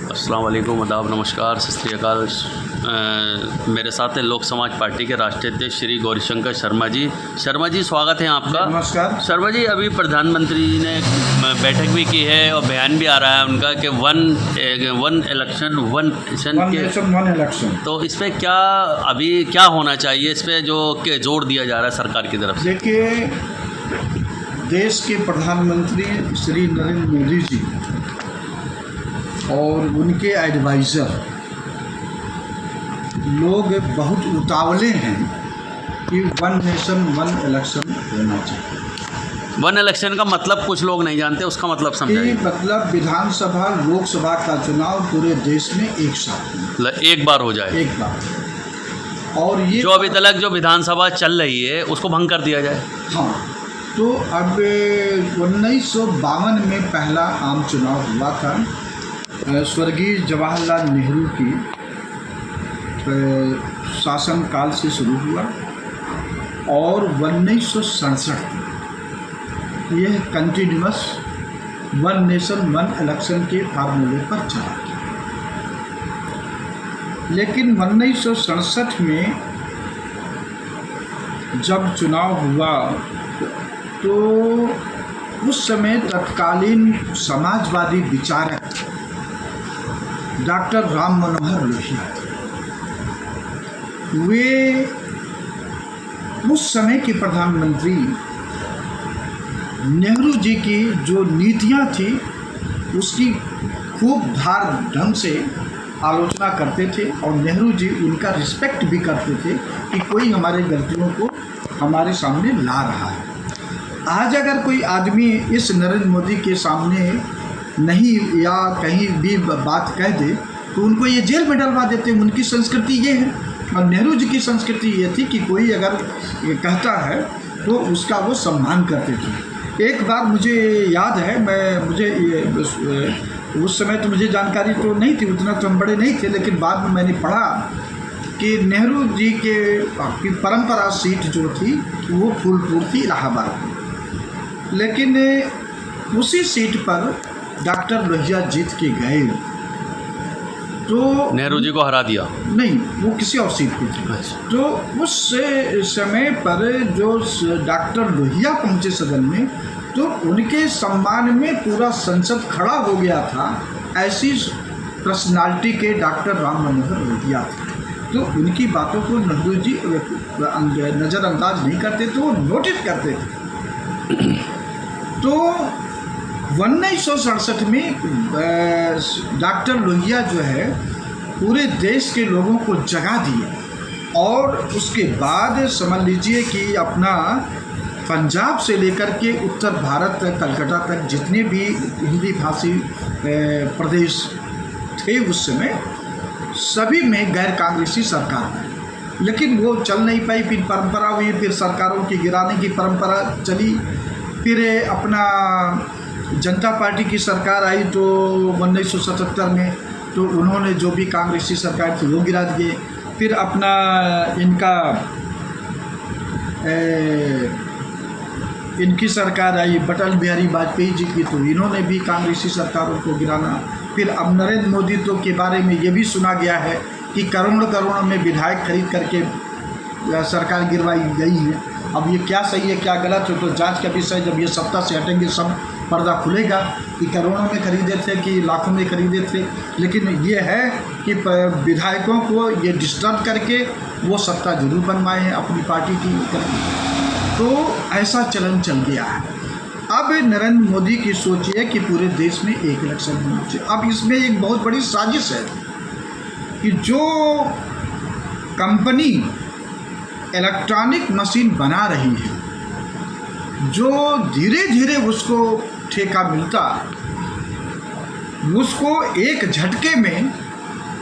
अस्सलाम वालेकुम, आदाब, नमस्कार, सत श्री अकाल। मेरे साथ है लोक समाज पार्टी के राष्ट्रीय अध्यक्ष श्री गौरीशंकर शर्मा जी। शर्मा जी, स्वागत है आपका। नमस्कार। शर्मा जी, अभी प्रधानमंत्री जी ने बैठक भी की है और बयान भी आ रहा है उनका कि वन इलेक्शन वन इलेक्शन। तो इस पर क्या होना चाहिए, इस पर जो कि जोर दिया जा रहा है सरकार की तरफ से? देखिए, देश के प्रधानमंत्री श्री नरेंद्र मोदी जी और उनके एडवाइज़र लोग बहुत उतावले हैं कि वन नेशन वन इलेक्शन होना चाहिए। वन इलेक्शन का मतलब कुछ लोग नहीं जानते, उसका मतलब समझाइए। मतलब विधानसभा लोकसभा का चुनाव पूरे देश में एक साथ एक बार हो जाए, एक बार। और ये जो अभी तक जो विधानसभा चल रही है उसको भंग कर दिया जाए। हाँ, तो अब 1952 में पहला आम चुनाव हुआ था, स्वर्गीय जवाहरलाल नेहरू की शासनकाल से शुरू हुआ और 1967 यह continuous one nation one election के फार्मूले पर चला। लेकिन 1967 में जब चुनाव हुआ तो उस समय तत्कालीन समाजवादी विचारक डॉक्टर राम मनोहर लोहिया वे उस समय के प्रधानमंत्री नेहरू जी की जो नीतियां थी उसकी खूब धार ढंग से आलोचना करते थे और नेहरू जी उनका रिस्पेक्ट भी करते थे कि कोई हमारे गलतियों को हमारे सामने ला रहा है। आज अगर कोई आदमी इस नरेंद्र मोदी के सामने नहीं या कहीं भी बात कह दे तो उनको ये जेल में डलवा देते हैं। उनकी संस्कृति ये है और नेहरू जी की संस्कृति ये थी कि कोई अगर ये कहता है तो उसका वो सम्मान करते थे। एक बार मुझे याद है, उस समय तो मुझे जानकारी तो नहीं थी, उतना तो हम बड़े नहीं थे, लेकिन बाद में मैंने पढ़ा कि नेहरू जी की परंपरा सीट जो थी वो फूलपुर थी, इलाहाबाद। लेकिन उसी सीट पर डॉक्टर लोहिया जीत के गए तो नेहरू जी को हरा दिया। नहीं, वो किसी और सीट पे थे। तो उस समय पर जो डॉक्टर लोहिया पहुंचे सदन में तो उनके सम्मान में पूरा संसद खड़ा हो गया था। ऐसी पर्सनालिटी के डॉक्टर राम मनोहर लोहिया थे। तो उनकी बातों को नेहरू जी नज़रअंदाज नहीं करते थे, वो नोटिस करते थे। तो 1967 में डॉक्टर लोहिया जो है पूरे देश के लोगों को जगा दिया और उसके बाद समझ लीजिए कि अपना पंजाब से लेकर के उत्तर भारत कलकत्ता तक जितने भी हिंदी भाषी प्रदेश थे उस समय सभी में गैर कांग्रेसी सरकार है। लेकिन वो चल नहीं पाई, फिर परंपरा हुई, फिर सरकारों की गिराने की परंपरा चली। फिर अपना जनता पार्टी की सरकार आई तो 1977 में तो उन्होंने जो भी कांग्रेसी सरकार थी वो गिरा दिए। फिर अपना इनकी सरकार आई अटल बिहारी वाजपेयी जी की, तो इन्होंने भी कांग्रेसी सरकारों को गिराना। फिर अब नरेंद्र मोदी तो के बारे में ये भी सुना गया है कि करोड़ों में विधायक खरीद करके सरकार गिरवाई गई है। अब ये क्या सही है क्या गलत है तो जांच का विषय, जब ये सत्ता से हटेंगे सब पर्दा खुलेगा कि करोड़ों में खरीदे थे कि लाखों में खरीदे थे। लेकिन ये है कि विधायकों को ये डिस्टर्ब करके वो सत्ता जरूर बनवाए हैं अपनी पार्टी की। तो ऐसा चलन चल गया है। अब नरेंद्र मोदी की सोच है कि पूरे देश में एक इलेक्शन होना चाहिए। अब इसमें एक बहुत बड़ी साजिश है कि जो कंपनी इलेक्ट्रॉनिक मशीन बना रही है, जो धीरे धीरे उसको ठेका मिलता, उसको एक झटके में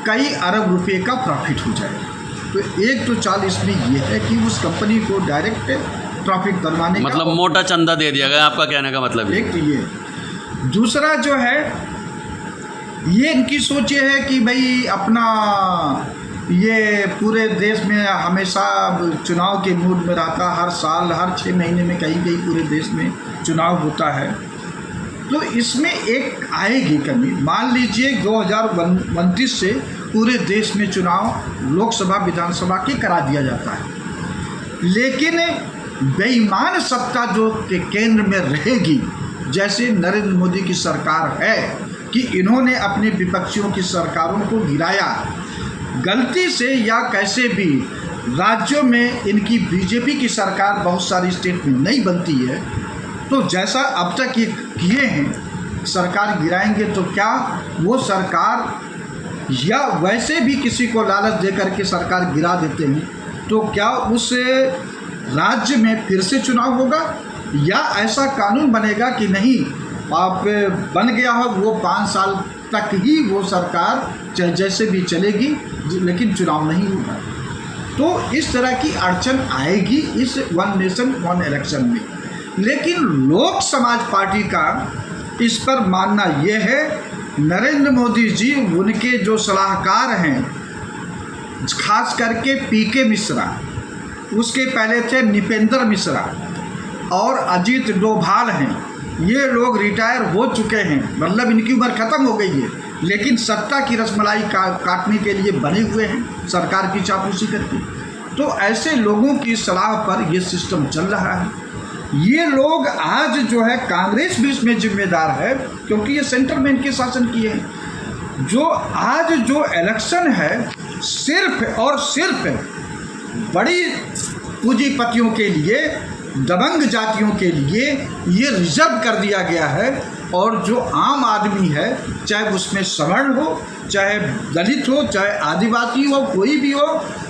कई अरब रुपए का प्रॉफिट हो जाएगा। तो एक तो चाल इसमें यह है कि उस कंपनी को डायरेक्ट प्रॉफिट बनवाने का, मतलब मोटा चंदा दे दिया गया, आपका कहने का मतलब एक तो ये। दूसरा जो है ये इनकी सोच ये है कि भाई अपना ये पूरे देश में हमेशा चुनाव के मूड में रहता, हर साल हर 6 महीने में कहीं कहीं पूरे देश में चुनाव होता है। तो इसमें एक आएगी कमी। मान लीजिए 2029 से पूरे देश में चुनाव लोकसभा विधानसभा के करा दिया जाता है, लेकिन बेईमान सत्ता जो केंद्र में रहेगी, जैसे नरेंद्र मोदी की सरकार है कि इन्होंने अपने विपक्षियों की सरकारों को गिराया, गलती से या कैसे भी राज्यों में इनकी बीजेपी की सरकार बहुत सारी स्टेट में नहीं बनती है, तो जैसा अब तक ये किए हैं सरकार गिराएंगे तो क्या वो सरकार, या वैसे भी किसी को लालच दे करके सरकार गिरा देते हैं तो क्या उस राज्य में फिर से चुनाव होगा, या ऐसा कानून बनेगा कि नहीं आप बन गया हो वो 5 साल तक ही वो सरकार जैसे भी चलेगी लेकिन चुनाव नहीं होगा। तो इस तरह की अड़चन आएगी इस वन नेशन वन इलेक्शन में। लेकिन लोक समाज पार्टी का इस पर मानना ये है, नरेंद्र मोदी जी उनके जो सलाहकार हैं, खास करके पीके मिश्रा, उसके पहले थे निपेंद्र मिश्रा और अजीत डोभाल हैं, ये लोग रिटायर हो चुके हैं, मतलब इनकी उम्र ख़त्म हो गई है, लेकिन सत्ता की रसमलाई काटने के लिए बने हुए हैं सरकार की चापलूसी करके। तो ऐसे लोगों की सलाह पर ये सिस्टम चल रहा है। ये लोग आज जो है कांग्रेस भी इसमें जिम्मेदार है, क्योंकि ये सेंटर में इनके शासन किए हैं। जो आज जो इलेक्शन है सिर्फ और सिर्फ बड़ी पूंजीपतियों के लिए, दबंग जातियों के लिए ये रिजर्व कर दिया गया है, और जो आम आदमी है, चाहे उसमें सवर्ण हो, चाहे दलित हो, चाहे आदिवासी हो, कोई भी हो,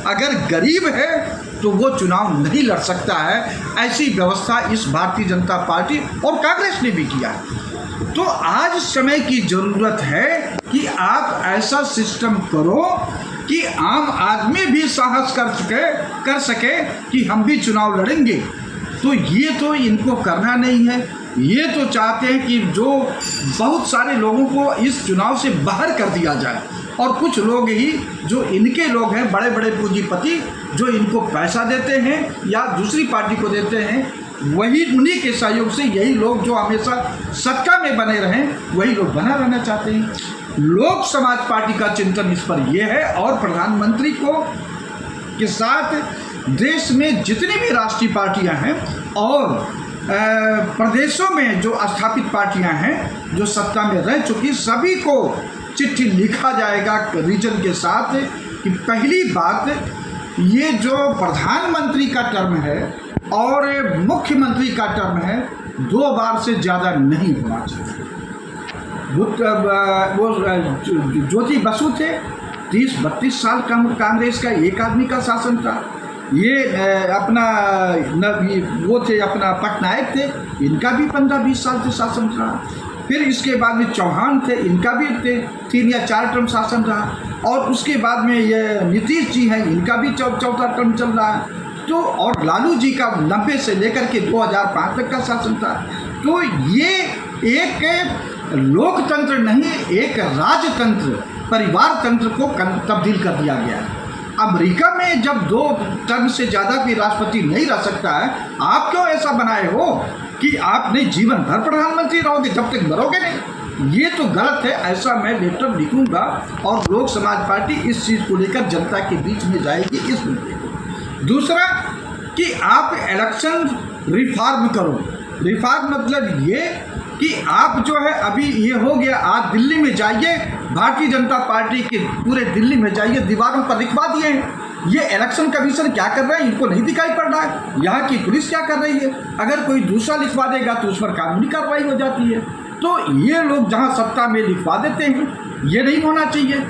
अगर गरीब है तो वो चुनाव नहीं लड़ सकता है। ऐसी व्यवस्था इस भारतीय जनता पार्टी और कांग्रेस ने भी किया है। तो आज समय की ज़रूरत है कि आप ऐसा सिस्टम करो कि आम आदमी भी साहस कर सके कि हम भी चुनाव लड़ेंगे। तो ये तो इनको करना नहीं है। ये तो चाहते हैं कि जो बहुत सारे लोगों को इस चुनाव से बाहर कर दिया जाए, और कुछ लोग ही जो इनके लोग हैं, बड़े बड़े पूंजीपति जो इनको पैसा देते हैं या दूसरी पार्टी को देते हैं, वही उन्हीं के सहयोग से यही लोग जो हमेशा सत्ता में बने रहें, वही लोग बना रहना चाहते हैं। लोक समाज पार्टी का चिंतन इस पर यह है, और प्रधानमंत्री को के साथ देश में जितनी भी राष्ट्रीय पार्टियां हैं और प्रदेशों में जो स्थापित पार्टियां हैं जो सत्ता में रह चुकी, सभी को चिट्ठी लिखा जाएगा रीजन के साथ कि पहली बात, ये जो प्रधानमंत्री का टर्म है और मुख्यमंत्री का टर्म है, 2 बार से ज़्यादा नहीं होना चाहिए। वो ज्योति बसु थे, 30-32 साल कांग्रेस का एक आदमी का शासन था। ये अपना वो थे अपना पटनायक थे, इनका भी 15-20 साल से शासन रहा। फिर इसके बाद में चौहान थे, इनका भी 3 या 4 टर्म शासन रहा। और उसके बाद में ये नीतीश जी हैं, इनका भी चौथा टर्म चल रहा है। तो और लालू जी का 90 से लेकर के 2005 तक का शासन था। तो ये एक लोकतंत्र नहीं, एक राजतंत्र, परिवार तंत्र को तब्दील कर दिया गया है। अमेरिका में जब 2 टर्म से ज़्यादा भी राष्ट्रपति नहीं रह सकता है, आप क्यों ऐसा बनाए हो कि आप नहीं जीवन भर प्रधानमंत्री रहोगे जब तक मरोगे नहीं? ये तो गलत है। ऐसा मैं लेटर लिखूंगा और लोक समाज पार्टी इस चीज़ को लेकर जनता के बीच में जाएगी इस मुद्दे को। दूसरा कि आप इलेक्शन रिफॉर्म करो। रिफॉर्म मतलब ये कि आप जो है अभी ये हो गया, आज दिल्ली में जाइए, भारतीय जनता पार्टी के पूरे दिल्ली में जाइए, दीवारों पर लिखवा दिए हैं। ये इलेक्शन कमीशन क्या कर रहा है इनको नहीं दिखाई पड़ रहा है, यहाँ की पुलिस क्या कर रही है। अगर कोई दूसरा लिखवा देगा तो उस पर कानूनी कार्रवाई हो जाती है। तो ये लोग जहाँ सत्ता में लिखवा देते हैं, ये नहीं होना चाहिए।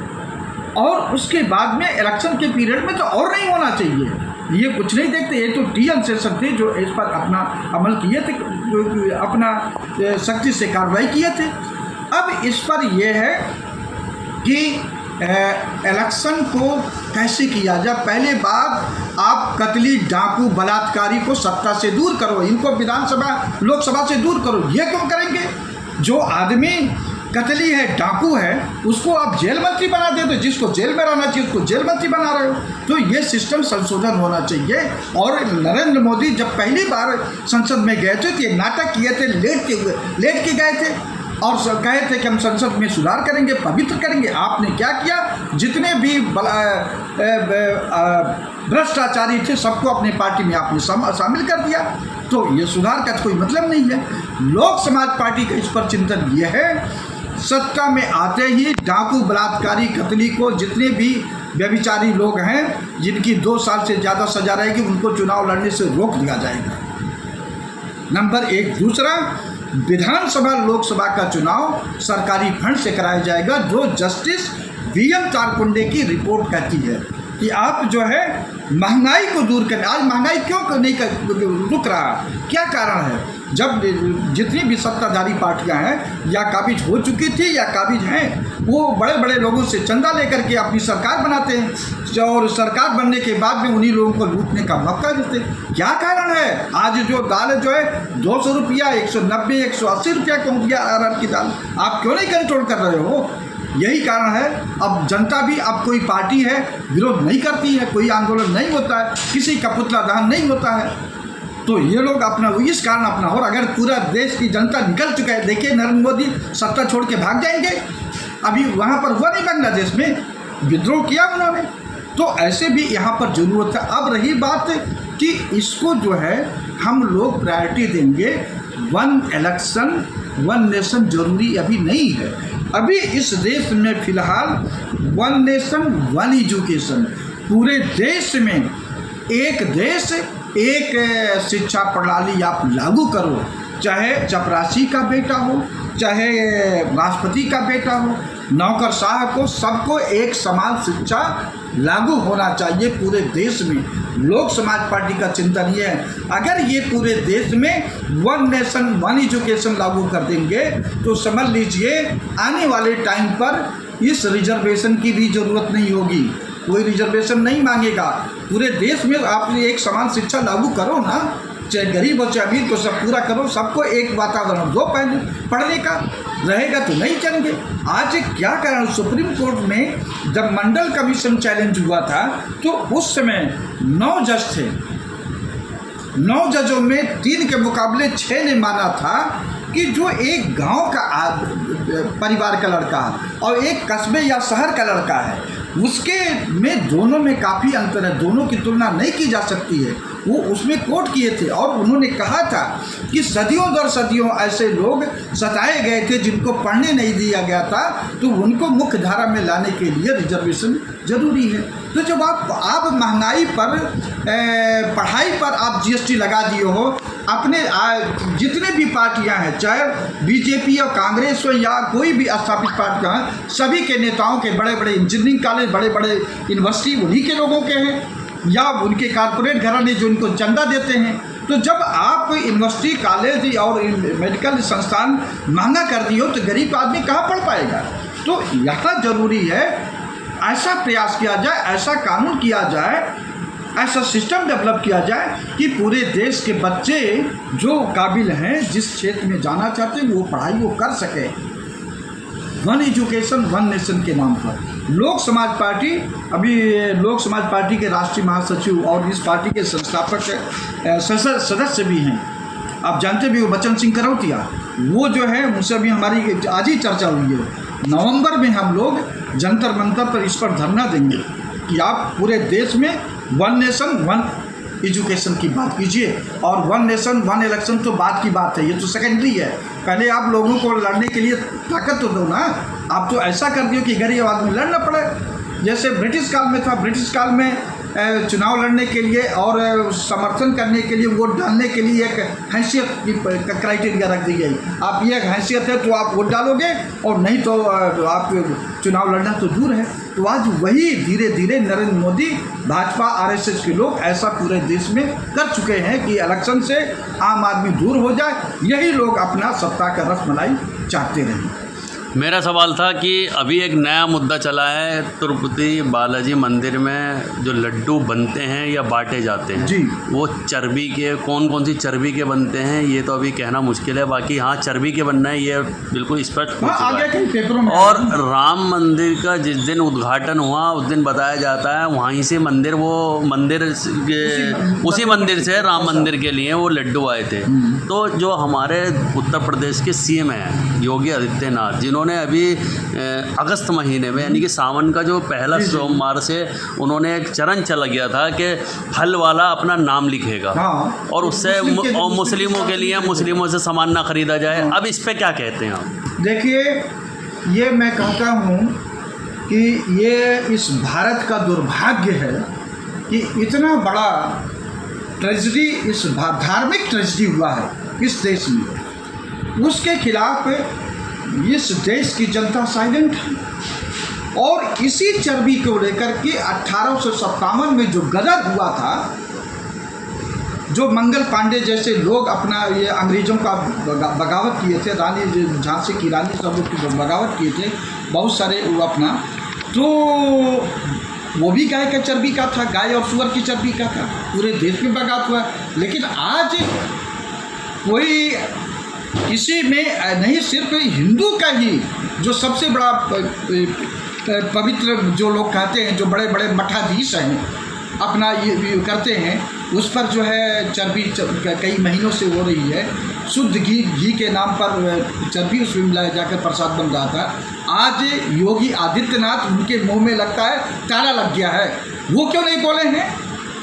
और उसके बाद में इलेक्शन के पीरियड में तो और नहीं होना चाहिए। ये कुछ नहीं देखते। ये तो टीएन सेशन थे जो इस पर अपना अमल किए थे, अपना सख्ती से कार्रवाई किए थे। अब इस पर यह है कि इलेक्शन को कैसे किया जाए। पहले बात, आप कतली डाकू बलात्कारी को सत्ता से दूर करो, इनको विधानसभा लोकसभा से दूर करो। ये क्यों करेंगे? जो आदमी कतली है, डाकू है, उसको आप जेल मंत्री बना देते हो। जिसको जेल में रहना चाहिए उसको जेल मंत्री बना रहे हो। तो ये सिस्टम संशोधन होना चाहिए। और नरेंद्र मोदी जब पहली बार संसद में गए थे तो ये नाटक किए थे, लेट के गए थे। और कहे थे कि हम संसद में सुधार करेंगे, पवित्र करेंगे। आपने क्या किया? जितने भी भ्रष्टाचारी थे सबको अपने पार्टी में आपने शामिल कर दिया। तो ये सुधार का कोई मतलब नहीं है। लोक समाज पार्टी का इस पर चिंतन ये है, सत्ता में आते ही डाकू, बलात्कारी, कतली को जितने भी व्यभिचारी लोग हैं जिनकी 2 साल से ज़्यादा सजा रहेगी उनको चुनाव लड़ने से रोक दिया जाएगा, नंबर 1। दूसरा, विधानसभा लोकसभा का चुनाव सरकारी फंड से कराया जाएगा, जो जस्टिस VM तारकुंडे की रिपोर्ट कहती है कि आप जो है महंगाई को दूर करने। आज महंगाई क्यों नहीं रुक रहा, क्या कारण है? जब जितनी भी सत्ताधारी पार्टियां हैं या काबिज हो चुकी थी या काबिज हैं, वो बड़े बड़े लोगों से चंदा लेकर के अपनी सरकार बनाते हैं और सरकार बनने के बाद में उन्हीं लोगों को लूटने का मौका देते। क्या कारण है? आज जो दाल जो है 200 रुपया, 190, 180 रुपया को दिया अरहर की दाल, आप क्यों नहीं कंट्रोल कर रहे हो? यही कारण है। अब जनता भी, अब कोई पार्टी है विरोध नहीं करती है, कोई आंदोलन नहीं होता है, किसी का पुतला दहन नहीं होता है, तो ये लोग अपना इस कारण अपना। और अगर पूरा देश की जनता निकल चुका है, देखिए नरेंद्र मोदी सत्ता छोड़ के भाग जाएंगे। अभी वहाँ पर हुआ नहीं, बांग्लादेश में विद्रोह किया उन्होंने। तो ऐसे भी यहाँ पर जरूरत है। अब रही बात कि इसको जो है हम लोग प्रायोरिटी देंगे, 1 इलेक्शन 1 नेशन जरूरी अभी नहीं है। अभी इस देश में फिलहाल 1 नेशन 1 एजुकेशन, पूरे देश में एक देश एक शिक्षा प्रणाली आप लागू करो, चाहे चपरासी का बेटा हो, चाहे राष्ट्रपति का बेटा हो, नौकरशाह को, सबको एक समान शिक्षा लागू होना चाहिए पूरे देश में। लोक समाज पार्टी का चिंतन ये है, अगर ये पूरे देश में 1 नेशन 1 एजुकेशन लागू कर देंगे तो समझ लीजिए आने वाले टाइम पर इस रिजर्वेशन की भी ज़रूरत नहीं होगी, कोई रिजर्वेशन नहीं मांगेगा। पूरे देश में आप एक समान शिक्षा लागू करो ना, चाहे गरीब हो चाहे अमीर को, सब पूरा करो, सबको एक वातावरण दो पढ़ने का, रहेगा तो नहीं चलेंगे। आज क्या कारण, सुप्रीम कोर्ट में जब मंडल कमीशन चैलेंज हुआ था तो उस समय 9 जज थे, 9 जजों में 3 के मुकाबले 6 ने माना था कि जो एक गांव का परिवार का लड़का और एक कस्बे या शहर का लड़का है, उसके में दोनों में काफ़ी अंतर है, दोनों की तुलना नहीं की जा सकती है। वो उसमें कोट किए थे और उन्होंने कहा था कि सदियों दर सदियों ऐसे लोग सताए गए थे जिनको पढ़ने नहीं दिया गया था, तो उनको मुख्य धारा में लाने के लिए रिजर्वेशन जरूरी है। तो जब आप महंगाई पर, पढ़ाई पर आप GST लगा दिए हो, अपने जितने भी पार्टियां हैं, चाहे बीजेपी और कांग्रेस हो या कोई भी स्थापित पार्टियां हैं, सभी के नेताओं के बड़े बड़े इंजीनियरिंग कॉलेज, बड़े बड़े यूनिवर्सिटी उन्हीं के लोगों के हैं या उनके कारपोरेट घराने जो इनको चंदा देते हैं। तो जब आप यूनिवर्सिटी, कॉलेज और मेडिकल संस्थान महंगा कर दिए हो तो गरीब आदमी कहाँ पढ़ पाएगा? तो यहाँ जरूरी है ऐसा प्रयास किया जाए, ऐसा कानून किया जाए, ऐसा सिस्टम डेवलप किया जाए कि पूरे देश के बच्चे जो काबिल हैं, जिस क्षेत्र में जाना चाहते हैं वो पढ़ाई वो कर सके। 1 एजुकेशन 1 नेशन के नाम पर लोक समाज पार्टी, अभी लोक समाज पार्टी के राष्ट्रीय महासचिव और इस पार्टी के संस्थापक सदस्य भी हैं, आप जानते भी हो, बच्चन सिंह करौतिया, वो जो है उनसे भी हमारी आज ही चर्चा हुई है। नवंबर में हम लोग जंतर मंतर पर इस पर धरना देंगे कि आप पूरे देश में 1 नेशन 1 एजुकेशन की बात कीजिए, और 1 नेशन 1 इलेक्शन तो बात की बात है, ये तो सेकेंडरी है। पहले आप लोगों को लड़ने के लिए ताकत तो दो ना। आप तो ऐसा कर दियो कि गरीब आदमी लड़ना पड़े, जैसे ब्रिटिश काल में था। ब्रिटिश काल में चुनाव लड़ने के लिए और समर्थन करने के लिए, वोट डालने के लिए एक हैसियत की क्राइटेरिया रख दी गई। आप ये हैसियत है तो आप वोट डालोगे और नहीं तो आप चुनाव लड़ना तो दूर है। तो आज वही धीरे धीरे नरेंद्र मोदी, भाजपा, RSS के लोग ऐसा पूरे देश में कर चुके हैं कि इलेक्शन से आम आदमी दूर हो जाए, यही लोग अपना सत्ता का रसमलाई चाहते रहें। मेरा सवाल था कि अभी एक नया मुद्दा चला है, तिरुपति बालाजी मंदिर में जो लड्डू बनते हैं या बांटे जाते हैं जी। वो चर्बी के, कौन कौन सी चर्बी के बनते हैं ये तो अभी कहना मुश्किल है, बाकी हाँ चर्बी के बनना है ये बिल्कुल स्पष्ट हो हाँ, चुका आगे है। कई पेपरों में और राम मंदिर का जिस दिन उद्घाटन हुआ उस दिन बताया जाता है वहीं से उसी मंदिर से राम मंदिर के लिए वो लड्डू आए थे। तो जो हमारे उत्तर प्रदेश के सीएम हैं योगी आदित्यनाथ, जिन्होंने अभी अगस्त महीने में यानी कि सावन का जो पहला सोमवार से उन्होंने एक चरण चला गया था कि फल वाला अपना नाम लिखेगा हाँ, और उससे मुस्लिमों के लिए मुस्लिमों से सामान ना खरीदा जाए। अब इस पे क्या कहते हैं आप? देखिए, ये मैं कहता हूँ कि ये इस भारत का दुर्भाग्य है कि इतना बड़ा ट्रेजेडी, इस धार्मिक ट्रेजेडी हुआ है इस देश में, उसके खिलाफ इस देश की जनता साइलेंट है। और इसी चर्बी को लेकर के 1857 में जो गदर हुआ था, जो मंगल पांडे जैसे लोग अपना ये अंग्रेज़ों का बगावत किए थे, रानी झांसी की रानी सब लोग की बगावत किए थे, बहुत सारे वो अपना, तो वो भी गाय का चर्बी का था, गाय और सुअर की चर्बी का था, पूरे देश में बगावत हुआ। लेकिन आज कोई किसी में नहीं, सिर्फ हिंदू का ही जो सबसे बड़ा पवित्र जो लोग कहते हैं, जो बड़े बड़े मठाधीश हैं अपना ये करते हैं, उस पर जो है चर्बी कई महीनों से हो रही है। शुद्ध घी के नाम पर चर्बी उसमें मिलाया जाकर प्रसाद बन रहा था। आज योगी आदित्यनाथ, उनके मुंह में लगता है ताला लग गया है। वो क्यों नहीं बोले हैं?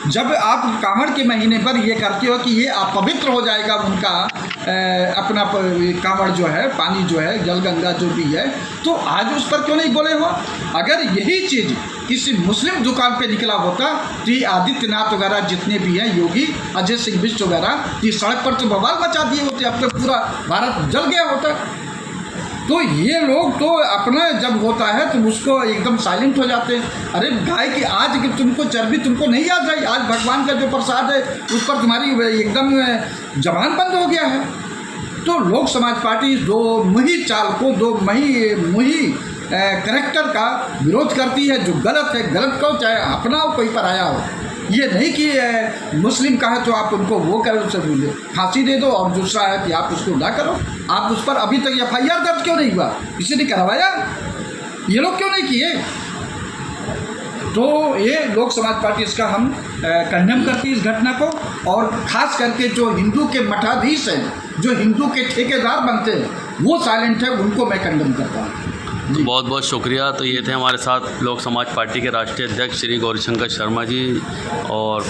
जब आप कांवड़ के महीने पर ये करते हो कि ये अपवित्र हो जाएगा उनका अपना कांवड़ जो है, पानी जो है, जल गंगा जो भी है, तो आज उस पर क्यों नहीं बोले हो? अगर यही चीज़ किसी मुस्लिम दुकान पे निकला होता तो ये आदित्यनाथ वगैरह जितने भी हैं, योगी, अजय सिंह बिष्ट वगैरह, ये सड़क पर तो बवाल मचा दिए होते, अब तो पूरा भारत जल गया होता। तो ये लोग तो अपना जब होता है तो उसको एकदम साइलेंट हो जाते हैं। अरे गाय की आज कि तुमको चर्बी तुमको नहीं याद रही, आज भगवान का जो प्रसाद है उस पर तुम्हारी एकदम जबान बंद हो गया है। तो लोक समाज पार्टी दो मुही चाल को, दो मुही करैक्टर का विरोध करती है। जो गलत है गलत को, चाहे अपना हो कोई पर आया हो। ये नहीं कि मुस्लिम का है तो आप उनको वो करो, उससे फांसी दे दो, और दूसरा है कि आप उसको ना करो। आप उस पर अभी तक FIR दर्ज क्यों नहीं हुआ? किसी ने करवाया? ये लोग क्यों नहीं किए? तो ये लोक समाज पार्टी इसका हम कंडेम करती है इस घटना को। और ख़ास करके जो हिंदू के मठाधीश हैं, जो हिंदू के ठेकेदार बनते हैं, वो साइलेंट है, उनको मैं कंडेम करता हूँ। बहुत बहुत शुक्रिया। तो ये थे हमारे साथ लोक समाज पार्टी के राष्ट्रीय अध्यक्ष श्री गौरीशंकर शर्मा जी। और